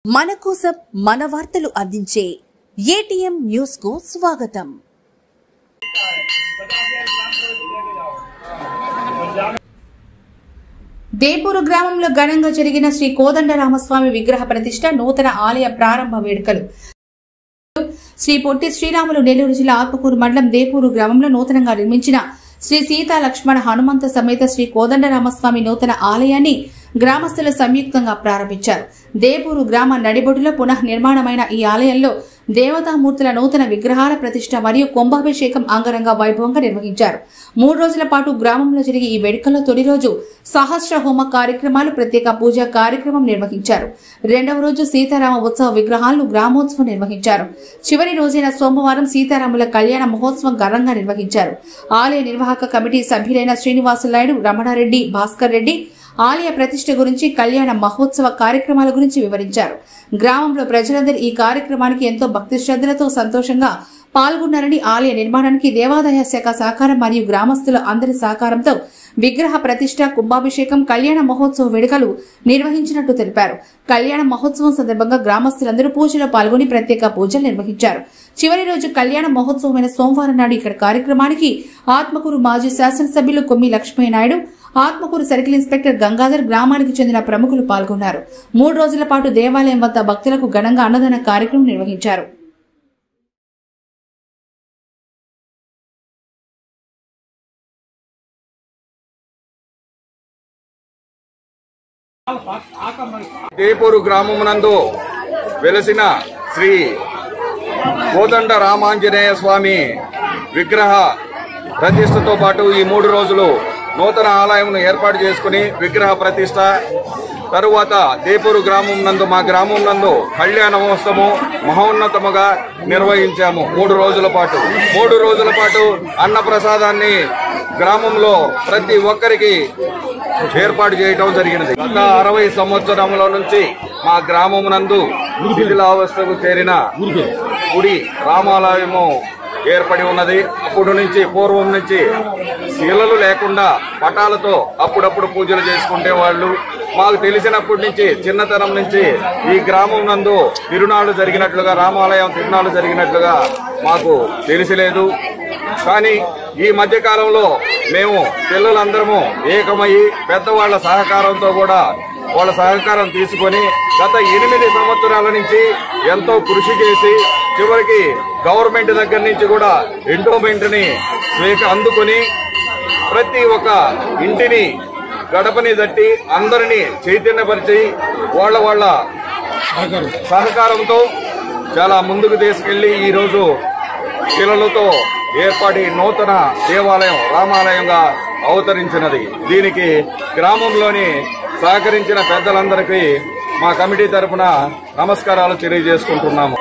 మన కోసం మన వార్తలు అందించే ఏటీఎం న్యూస్ కు స్వాగతం. దేపూరు గ్రామంలో ఘనంగా జరిగిన శ్రీ కోదండరామస్వామి విగ్రహ ప్రతిష్ట, నూతన ఆలయ ప్రారంభ వేడుకలు. శ్రీ పొట్టి శ్రీరాములు నెల్లూరు జిల్లా ఆత్మకూరు మండలం దేపూరు గ్రామంలో నూతనంగా నిర్మించిన శ్రీ సీతా లక్ష్మణ హనుమంత సమేత శ్రీ కోదండరామస్వామి నూతన ఆలయాన్ని గ్రామస్తులు సంయుక్తంగా ప్రారంభించారు. దేపూరు గ్రామ నడిబొడ్డులో పునః నిర్మాణమైన ఈ ఆలయంలో దేవతామూర్తుల నూతన విగ్రహాల ప్రతిష్ట మరియు కుంభాభిషేకం అంగరంగ వైభవంగా నిర్వహించారు. 3 రోజుల పాటు గ్రామంలో జరిగే ఈ వేడుకల్లో తొలి రోజు సహస్ర హోమ కార్యక్రమాలు, ప్రత్యేక పూజా కార్యక్రమం నిర్వహించారు. రెండవ రోజు సీతారామ ఉత్సవ విగ్రహాలను గ్రామోత్సవం నిర్వహించారు. చివరి రోజైన సోమవారం సీతారాముల కళ్యాణ మహోత్సవం ఘనంగా నిర్వహించారు. ఆలయ నిర్వాహక కమిటీ సభ్యులైన శ్రీనివాసులాయుడు, రమణారెడ్డి, భాస్కర్ రెడ్డి ఆలయ ప్రతిష్ట గురించి, కళ్యాణ మహోత్సవ కార్యక్రమాల గురించి వివరించారు. గ్రామంలో ప్రజలందరూ ఈ కార్యక్రమానికి ఎంతో భక్తి శ్రద్ధలతో సంతోషంగా పాల్గొన్నారని, ఆలయ నిర్మాణానికి దేవాదాయ శాఖ సహకారం మరియు గ్రామస్తుల అందరి సహకారంతో విగ్రహ ప్రతిష్ట, కుంభాభిషేకం, కళ్యాణ మహోత్సవ వేడుకలు నిర్వహించినట్టు తెలిపారు. కళ్యాణ మహోత్సవం సందర్భంగా గ్రామస్తులందరూ పూజలో పాల్గొని ప్రత్యేక పూజలు నిర్వహించారు. చివరి రోజు కళ్యాణ మహోత్సవమైన సోమవారం నాడు ఇక్కడ కార్యక్రమానికి ఆత్మకూరు మాజీ శాసనసభ్యులు కొమ్మి లక్ష్మయ్య నాయుడు, ఆత్మకూరు సర్కిల్ ఇన్స్పెక్టర్ గంగాధర్, గ్రామానికి చెందిన ప్రముఖులు పాల్గొన్నారు. 3 రోజుల పాటు దేవాలయం వద్ద భక్తులకు ఘనంగా అన్నదాన కార్యక్రమం నిర్వహించారు. దేపూరు గ్రామమునందు వెలసిన శ్రీ కోదండ రామాంజనేయ స్వామి విగ్రహ ప్రతిష్టతో పాటు ఈ 3 రోజులు నూతన ఆలయంను ఏర్పాటు చేసుకుని విగ్రహ ప్రతిష్ట తరువాత దేపూరు గ్రామం నందు, మా గ్రామం నందు కళ్యాణ మహోత్సవము మహోన్నతముగా నిర్వహించాము. 3 రోజుల పాటు 3 రోజుల పాటు అన్న ప్రసాదాన్ని గ్రామంలో ప్రతి ఒక్కరికి ఏర్పాటు చేయడం జరిగినది. గత 60 సంవత్సరముల నుంచి మా గ్రామం నందు శిథిలావస్థకు చేరిన గుడి రామాలయము ఏర్పడి ఉన్నది. అప్పుడు నుంచి పూర్వం నుంచి శిలలు లేకుండా పటాలతో అప్పుడప్పుడు పూజలు చేసుకుంటే వాళ్ళు. మాకు తెలిసినప్పటి నుంచి, చిన్నతనం నుంచి ఈ గ్రామం నందు తిరునాళ్లు జరిగినట్లుగా, రామాలయం తిరునాళ్లు జరిగినట్లుగా మాకు తెలిసిలేదు. కానీ ఈ మధ్య కాలంలో మేము పిల్లలందరము ఏకమయ్యి పెద్దవాళ్ల సహకారంతో కూడా వాళ్ళ సహకారం తీసుకొని గత 8 సంవత్సరాల నుంచి ఎంతో కృషి చేసి చివరికి గవర్నమెంట్ దగ్గర నుంచి కూడా ఎండోమెంట్ని అందుకుని ప్రతి ఒక్క ఇంటిని గడపని తట్టి అందరినీ చైతన్యపరిచి వాళ్ళ సహకారంతో చాలా ముందుకు తీసుకెళ్లి ఈరోజు శిలలతో ఏర్పడి నూతన దేవాలయం రామాలయంగా అవతరించినది. దీనికి గ్రామంలోని సహకరించిన పెద్దలందరికీ మా కమిటీ తరఫున నమస్కారాలు తెలియజేసుకుంటున్నాము.